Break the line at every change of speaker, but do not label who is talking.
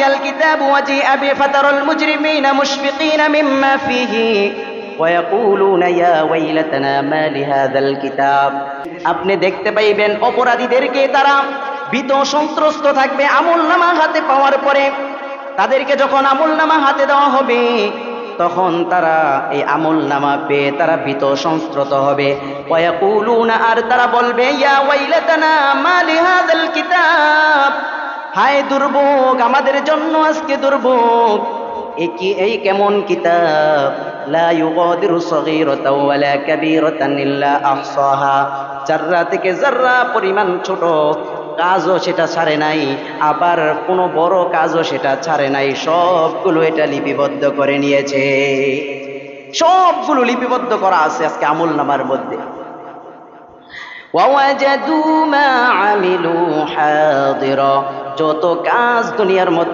উতিয়াল কিতাবু ওয়াজিআ বিফাতারাল মুজরিমিনা মুশফিকিনা মিম্মা ফিহি ওয়ায়াকুলুনা ইয়া ওয়াইলাতানা মা লিহাযাল কিতাব। আপনি দেখতে পাইবেন অপরাধীদেরকে, তারা ভীত সন্ত্রস্ত থাকবে আমলনামা হাতে পাওয়ার পরে। তাদেরকে যখন আমলনামা হাতে দেওয়া হবে তখন তারা এই আমলনামা পেয়ে তারা ভীত সন্ত্রস্ত হবে। ওয়ায়াকুলুনা, আর তারা বলবে ইয়া ওয়াইলাতানা মা লিহাযাল কিতাব, হায় দুর্ভোগ আমাদের জন্য, আজকে দুর্ভোগ। এই কেমন কিতাব, লা ইউগাদিরু সগীরাতাও ওয়ালা কাবীরাতান ইল্লা আহসাহা, যাররা থেকে যাররা পরিমাণ ছোট কাজও সেটা ছাড়ে নাই, আবার কোনো বড় কাজও সেটা ছাড়ে নাই, সবগুলো এটা লিপিবদ্ধ করে নিয়েছে। সবগুলো লিপিবদ্ধ করা আছে আজকে আমলনামার মধ্যে। ওয়াওয়াজাদু মা আমিলু হাদিরা, যত কাজ দুনিয়ার মধ্যে